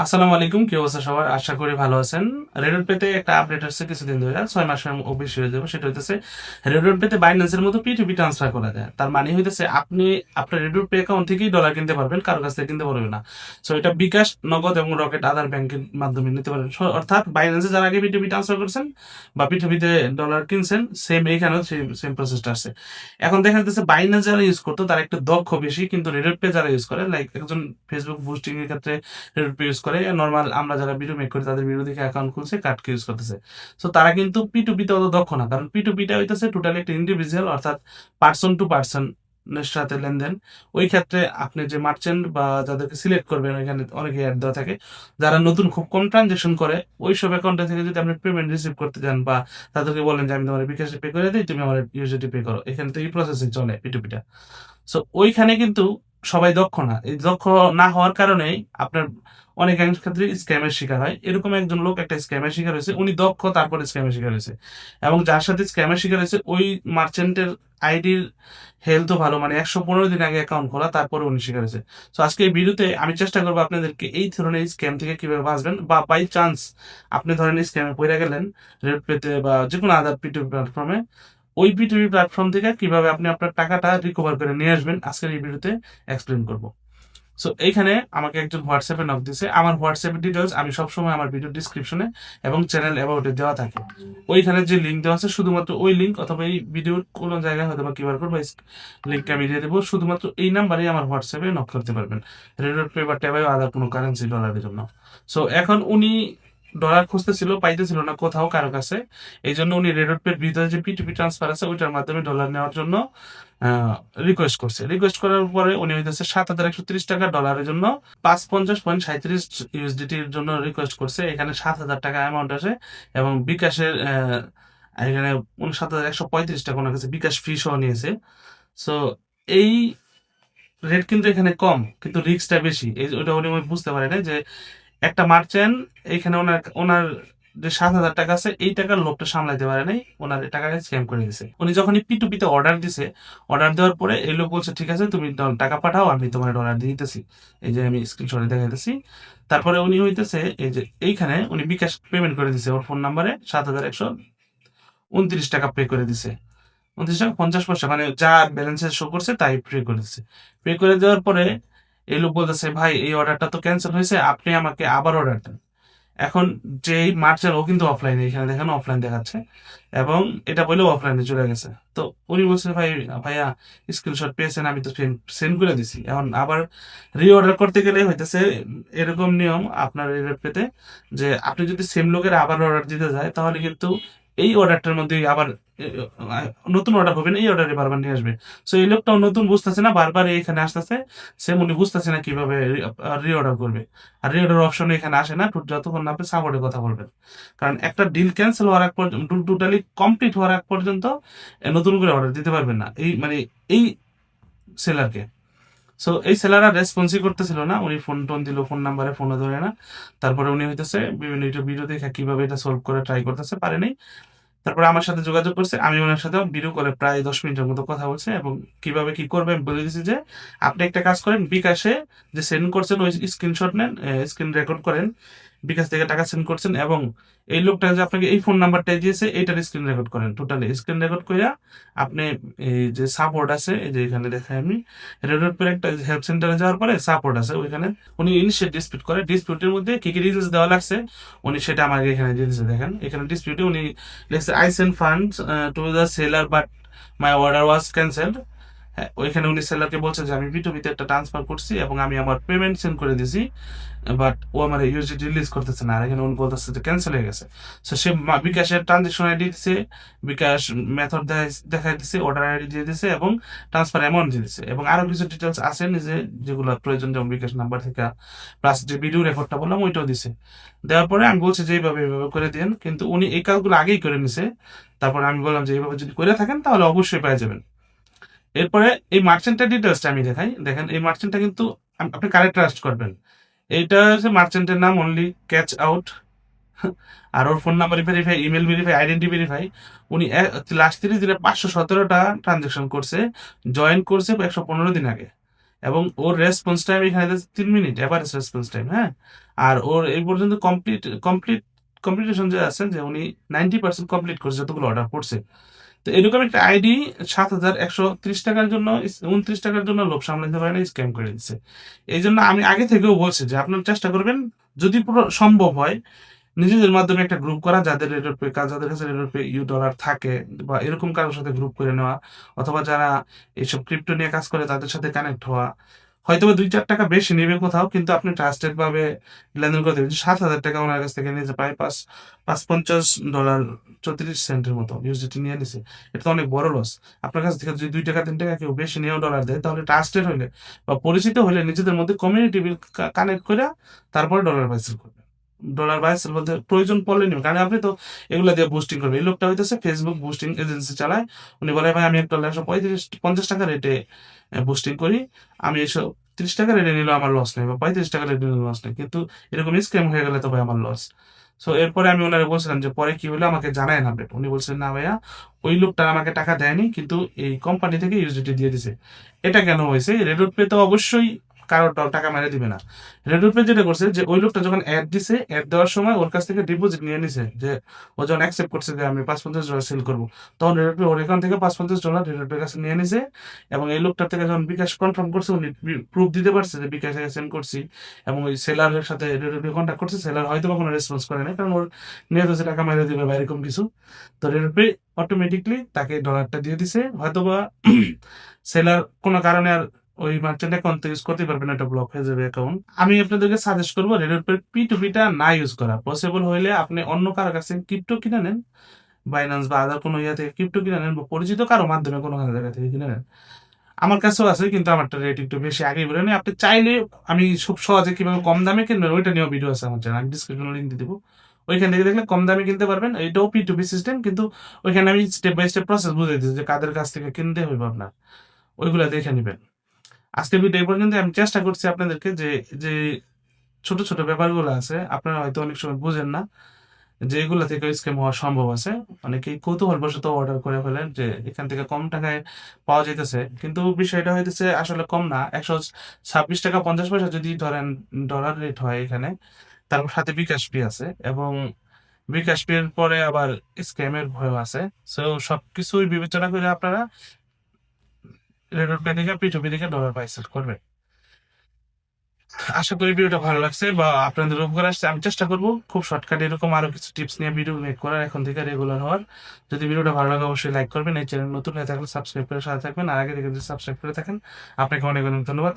আসসালামু আলাইকুম, কি অবস্থা সবার? আশা করি ভালো আছেন। রেডট পেতে একটা আপডেট আসছে কিছুদিন ধরে, 6 মাসের বেশি হয়ে যাবে। সেটা হইতেছে রেডট পেতে বাইন্যান্সের মতো পিটুপি ট্রান্সফার করা যায়। তার মানে হইতেছে আপনি আপনার রেডট পে অ্যাকাউন্ট থেকেই ডলার কিনতে পারবেন, কারো কাছ থেকে কিনতে পারবেন না। সো এটা বিকাশ, নগদ এবং রকেট আদার ব্যাংকের মাধ্যমে নিতে পারবেন। অর্থাৎ বাইন্যান্সে যারা আগে পিটুপি ট্রান্সফার করছেন বা পিটুপিতে ডলার কিনছেন, সেম এইখানেও সেম প্রসেসটা আসছে। এখন দেখা যাচ্ছে বাইন্যান্স যারা ইউজ করতো তারা একটু দক্ষ বেশি, কিন্তু রেডট পে যারা ইউজ করে, লাইক একজন ফেসবুক বুস্টিং এর ক্ষেত্রে রেডট পে ইউজ করে, নর্মাল আমরা যারা ভিডিও মেক করি তাদের ভিডিও দেখে অ্যাকাউন্ট খুলছে, কার্ডকে ইউজ করতেছে। সো তারা কিন্তু পিটুপিতে অত দক্ষ না, কারণ পিটুপিটা হইতেছে টোটালি একটা ইন্ডিভিজুয়াল, অর্থাৎ পার্সন টু পার্সন সাথে লেনদেন। ওই ক্ষেত্রে আপনি যে মার্চেন্ট বা যাদেরকে সিলেক্ট করবেন, ওইখানে অনেকে অ্যাড দেওয়া থাকে যারা নতুন খুব কম ট্রানজেকশন করে। ওই সব অ্যাকাউন্টে থেকে যদি আপনি পেমেন্ট রিসিভ করতে চান বা তাদেরকে বলেন যে আমি তোমার বিকাশে পে করে দিই, তুমি আমার ইউএসডি পে করো, এখান থেকে প্রসেসিং চলে পিটুপিটা। সো ওইখানে কিন্তু সবাই দক্ষ না। এই দক্ষ না হওয়ার কারণেই আপনার অনেকাংশ ক্ষেত্রে স্ক্যামের শিকার হয়। এরকম একজন লোক একটা স্ক্যামের শিকার হয়েছে, উনি দক্ষ তারপরে স্ক্যামের শিকার হয়েছে। এবং যার সাথে স্ক্যামের শিকার হয়েছে ওই মার্চেন্টের আইডির হেলথও ভালো, মানে 115 দিন আগে অ্যাকাউন্ট খোলা, তারপরে উনি শিকার হয়েছে। তো আজকে এই ভিডিওতে আমি চেষ্টা করবো আপনাদেরকে এই ধরনের স্ক্যাম থেকে কিভাবে বাঁচবেন, বা বাই চান্স আপনি ধরেন স্ক্যামে পড়ে গেলেন রেড পেতে বা যে কোনো আদার পিটুপি প্ল্যাটফর্মে, ওই পিটুপি প্ল্যাটফর্ম থেকে কিভাবে আপনি আপনার টাকাটা রিকভার করে নিয়ে আসবেন আজকের এই ভিডিওতে এক্সপ্লেন করব। সো এইখানে আমাকে একজন হোয়াটসঅ্যাপে নক দিয়েছে। আমার হোয়াটসঅ্যাপের ডিটেলস আমি সবসময় আমার ভিডিও ডিসক্রিপশনে এবং চ্যানেল অ্যাবাউটে দেওয়া থাকে। ওইখানে যে লিঙ্ক দেওয়া আছে শুধুমাত্র ওই লিঙ্ক, অথবা এই ভিডিওর কোনো জায়গায় হয়তো বা কিউআর কোড বা লিঙ্কটা আমি দিয়ে দেবো, শুধুমাত্র এই নাম্বারে আমার হোয়াটসঅ্যাপে নক করতে পারবেন রেডট পে বা ট্যাবে আদার কোনো কারেন্সি ডলারের জন্য। সো এখন উনি ডলার খুঁজতেছিল, পাইতেছিল না কোথাও কারো কাছে। এই জন্য উনি রেডট পের ভিতরে যে পিটুপি ট্রান্সফার আছে ওইটার মাধ্যমে ডলার নেওয়ার জন্য রিকোয়েস্ট করছে। রিকোয়েস্ট করার পরে উনি হইতেছে 7,130 টাকা ডলারের জন্য 550.37 ইউএসডিটির জন্য রিকোয়েস্ট করছে। এখানে 7,000 টাকা অ্যামাউন্ট আসে এবং বিকাশের এখানে 7,135 টাকা ওনার কাছে বিকাশ ফি সহ নিয়েছে। সো এই রেট কিন্তু এখানে কম, কিন্তু রিস্কটা বেশি। এই ওটা উনি বুঝতে পারে না যে একটা মার্চেন্ট এখানে ওনার ওনার যে 7,000 টাকা আছে এই টাকার লোভটা সামলাইতে পারে নাই, ওনার টাকাটা স্ক্যাম করে দিছে। উনি যখন পিটুপিতে অর্ডার দিছে, অর্ডার দেওয়ার পরে এই লোক বলছে ঠিক আছে তুমি টাকা পাঠাও, আমি তোমার ডলার দিয়ে দিতেছি। এই যে আমি স্ক্রিনশটে দেখাইতেছি। তারপরে উনি হইতেছে এই যে এইখানে উনি বিকাশ পেমেন্ট করে দিছে ওর ফোন নাম্বারে 7,129 টাকা পে করে দিছে। 29 টাকা 50 পয়সা, মানে যা ব্যালেন্সে শো করছে তাই পে করে দিচ্ছে। পে করে দেওয়ার পরে এই লোক বলতেছে ভাই এই অর্ডারটা তো ক্যান্সেল হয়েছে, আপনি আমাকে আবার অর্ডার দেন। এখন যে মার্চের ও কিন্তু অফলাইনে, এখানে দেখেন অফলাইন দেখাচ্ছে এবং এটা বলেও অফলাইনে চলে গেছে। তো উনি বলছে ভাই ভাইয়া স্ক্রিনশট পেয়েছেন, আমি তো সেন্ড করে দিছি। এখন আবার রিঅর্ডার করতে গেলে হইতেছে এরকম নিয়ম আপনার রেট পেতে, যে আপনি যদি সেম লোকের আবার অর্ডার দিতে যায় তাহলে কিন্তু এই অর্ডারটার মধ্যে আবার নতুন অর্ডার পাবেন, এই অর্ডারে বারবার নিয়ে আসবে। সো এই লোকটাও নতুন বুঝতেছে না, বারবার এখানে আসতেছে, সেম উনি বুঝতেছে না কিভাবে রিঅর্ডার করবে। আর রিঅর্ডার অপশন এখানে আসে না যতক্ষণ না আপনি সাপোর্টের কথা বলবেন, কারণ একটা ডিল ক্যান্সেল হওয়ার আগ পর্যন্ত, টোটালি কমপ্লিট হওয়ার আগ পর্যন্ত নতুন করে অর্ডার দিতে পারবেন না এই মানে এই সেলারকে। সো এই সেলার আর রেসপন্সই করতেছিল না, উনি ফোন টোন দিল, ফোন নাম্বারে ফোনও ধরে না। তারপরে উনি হইতেছে বিভিন্ন ভিডিও দেখে কিভাবে এটা সলভ করে ট্রাই করতেছে, পারেনি। তারপরে আমার সাথে যোগাযোগ করছে, আমি ওনার সাথে ভিডিও কলে প্রায় 10 মিনিটের মতো কথা বলছে এবং কিভাবে কি করবে আমি বলে দিচ্ছি যে আপনি একটা কাজ করেন, বিকাশে যে সেন্ড করছেন ওই স্ক্রিনশট নেন, স্ক্রিন রেকর্ড করেন, বিকাশ থেকে টাকা সেন্ড করছেন এবং এই লোকটা যে আপনাকে এই ফোন নাম্বারটা দিয়েছে এইটার স্ক্রিন রেকর্ড করেন, টোটালি স্ক্রিন রেকর্ড করে আপনি এই যে সাপোর্ট আছে, এই যে এখানে দেখাই আমি, রেডট পের একটা হেল্প সেন্টারে যাওয়ার পরে সাপোর্ট আছে ওইখানে, উনি ইনিশিয়েট ডিসপিউট করে, ডিসপিউটের মধ্যে কি কি ডিটেলস দেওয়া লাগছে উনি সেটা আমাকে এখানে দিয়ে দিয়েছে। দেখেন এখানে ডিসপিউটে উনি লিখছে I send funds to the seller but my order was cancelled. হ্যাঁ, ওইখানে উনি সেলারকে বলছে যে আমি বিটুবিতে একটা ট্রান্সফার করছি এবং আমি আমার পেমেন্ট সেন্ড করে দিয়েছি, বাট ও আমার ইউএসডি রিলিজ করতেছে না, আর এখানে উনি বলতেছে যে ক্যান্সেল হয়ে গেছে। সো সে বিকাশের ট্রানজেকশন আইডি দিছে, বিকাশ মেথড দেখাই দিছে, অর্ডার আইডি দিয়ে দিছে এবং ট্রান্সফার অ্যামাউন্ট দিয়ে দিছে এবং আরো কিছু ডিটেলস আছে নিজে যেগুলো প্রয়োজন, যেমন বিকাশ নাম্বার থেকে প্লাস যে ভিডিও রেকর্ডটা বললাম ওইটাও দিছে। দেওয়ার পরে আমি বলছি যে এইভাবে এইভাবে করে দিন, কিন্তু উনি এই কাজগুলো আগেই করে নিছে। তারপরে আমি বললাম যে এইভাবে যদি করে থাকেন তাহলে অবশ্যই পেয়ে যাবেন। এরপরে এই মার্চেন্টের ডিটেলসটা আমি দেখাই, দেখেন এই মার্চেন্টটা কিন্তু আপনি কারেক্ট ট্রাস্ট করবেন। এইটা হচ্ছে মার্চেন্টের নাম অনলি ক্যাচ আউট, আর ওর phone number verify, email verify, identity verify. উনি লাস্ট 30 দিনে 517টা ট্রানজেকশন করছে, জয়েন করছে 115 দিন আগে এবং ওর রেসপন্স টাইম এখানে 3 মিনিট, এভারেজ রেসপন্স টাইম। হ্যাঁ, আর ওর এই পর্যন্ত কমপ্লিটেশন যে আছে, যে উনি 90% কমপ্লিট করছে যতগুলো অর্ডার করছে। তো এরকম একটা আইডি 7,130 টাকার জন্য, 29 টাকার জন্য লোভ সামলাতে পারে না, স্ক্যাম করে দিচ্ছে। এই জন্য আমি আগে থেকেও বলছি যে আপনার চেষ্টা করবেন, যদি পুরো সম্ভব হয় নিজেদের মাধ্যমে একটা গ্রুপ করা, যাদের রেডর পে কাজ, যাদের কাছে রেডর পে ডলার থাকে, বা এরকম কারোর সাথে গ্রুপ করে নেওয়া, অথবা যারা এইসব ক্রিপ্টো নিয়ে কাজ করে তাদের সাথে কানেক্ট হওয়া। হয়তো বা 2-4 টাকা বেশি নেবে কোথাও, কিন্তু আপনি ট্রাস্টেড ভাবে লেনদেন করতে পারবেন। 7,000 টাকা ওনার কাছ থেকে নিয়েছে, প্রায় 550 ডলার 34 সেন্টের মতো ইউএসডিটি নিয়ে নিছে। এটা তো অনেক বড় লস। আপনার কাছ থেকে যদি 2-3 টাকা কেউ বেশি নিয়েও ডলার দেয়, তাহলে ট্রাস্টেড হলে বা পরিচিত হলে নিজেদের মধ্যে কমিউনিটি কানেক্ট করে তারপরে ডলার বাইসেল করবে। ডলার বাইসেল বলতে প্রয়োজন পড়লে নিবে, কারণ আপনি তো এগুলা দিয়ে বুস্টিং করবে। এই লোকটা হইতেছে ফেসবুক বুস্টিং এজেন্সি চালায়। উনি বলে, ভাই আমি $1 150 টাকা রেটে বুস্টিং করি, আমি এসব 30 টাকা রেটে নিলেও আমার লস নেই, বা 35 টাকা রেটে নিলেও লস নেই, কিন্তু এরকম স্ক্যাম হয়ে গেলে তো ভাই আমার লস। সো এরপরে আমি ওনারে বলছিলাম যে পরে কি হলো আমাকে জানায় না আপডেট। উনি বলছিলেন, না ভাইয়া, ওই লোকটা আমাকে টাকা দেয়নি, কিন্তু এই কোম্পানি থেকে ইউএসডিটি দিয়ে দিছে। এটা কেন হয়েছে? রেডট পে তো অবশ্যই কারোর টাকা মেরে দিবে না। রেডট পে যেটা করছে, যে ওই লোকটা যখন অ্যাড দিছে, অ্যাড দেওয়ার সময় ওর কাছ থেকে ডিপোজিট নিয়ে নিছে, যে ও যখন অ্যাকসেপ্ট করছে যে আমি $550 সেল করবো, তখন রেডট পে ওর অ্যাকাউন্ট থেকে $550 রেডট পের কাছে নিয়ে নিছে। এবং এই লোকটার থেকে যখন বিকাশ কনফার্ম করছে, উনি প্রুফ দিতে পারছে যে বিকাশ থেকে সেন্ড করছি, এবং ওই সেলারের সাথে রেডট পে কন্ট্যাক্ট করছে। সেলার হয়তো বা কোনো রেসপন্স করে না, কারণ ওর নিয়ত হচ্ছে টাকা মেরে দিবে বা এরকম কিছু। তো রেডট পে অটোমেটিকলি তাকে ডলারটা দিয়ে দিছে। হয়তোবা সেলার কোনো কারণে আর ওই মার্চেন্ট অ্যাকাউন্ট ইউজ করতে পারবে না, এটা ব্লক হয়ে যাবে অ্যাকাউন্ট। আমি আপনাদেরকে সাজেস্ট করবো রেডট পে P2P না ইউজ করা। পসিবল হইলে আপনি অন্য কারো কাছে ক্রিপ্টো কিনে নেন, বাইন্যান্স বা আদার কোনো ইয়া থেকে ক্রিপ্টো কিনে নেন, বা পরিচিত কারো মাধ্যমে কোনো জায়গা থেকে কিনে নেন। আমার কাছেও আছে, কিন্তু আমারটা রেট একটু বেশি আগেই বলে নেই। আপনি চাইলে আমি খুব সহজে কিভাবে কম দামে কিনবেন ওইটা নিয়েও ভিডিও আছে আমার চ্যানেল, আমি ডিসক্রিপশনে লিঙ্ক দিয়ে দেবো। ওইখান থেকে দেখলে কম দামে কিনতে পারবেন। এটাও P2P সিস্টেম, কিন্তু ওইখানে আমি স্টেপ বাই স্টেপ প্রসেস বুঝাই দিচ্ছি যে কাদের কাছ থেকে কিনতে হইব আপনার, ওইগুলা দেখে নেবেন। আজকের ভিডিও এই পর্যন্ত। আমি চেষ্টা করছি আপনাদেরকে যে যে ছোট ছোট ব্যাপারগুলো আছে আপনারা হয়তো অনেক সময় বুঝেন না, যে এগুলা থেকে স্ক্যাম হওয়া সম্ভব আছে। অনেকেই কৌতূহলবশত অর্ডার করে ফেলেন যে এখান থেকে কম টাকায় পাওয়া যাইতেছে, কিন্তু বিষয়টা হইতেছে আসলে কম না। 126 টাকা 50 পয়সা যদি ধরেন ডলার রেট হয় এখানে, তারপর সাথে বিকাশ ফি আছে, এবং বিকাশ ফি এর পরে আবার স্ক্যামের ভয় আছে। সো সবকিছুই বিবেচনা করে আপনারা রেডট পে থেকে P2P থেকে ডলার বাই সেল করবেন। আশা করি ভিডিওটা ভালো লাগছে বা আপনাদের উপকার আসছে। আমি চেষ্টা করব খুব শর্টকাট এরকম আরো কিছু টিপস নিয়ে ভিডিও মেক করার, এখন থেকে রেগুলার হওয়ার। যদি ভিডিওটা ভালো লাগে অবশ্যই লাইক করবেন, এই চ্যানেল নতুন হয়ে থাকলে সাবস্ক্রাইব করে সাথে থাকবেন, আর আগে থেকে যদি সাবস্ক্রাইব করে থাকেন আপনাকে অনেক অনেক ধন্যবাদ।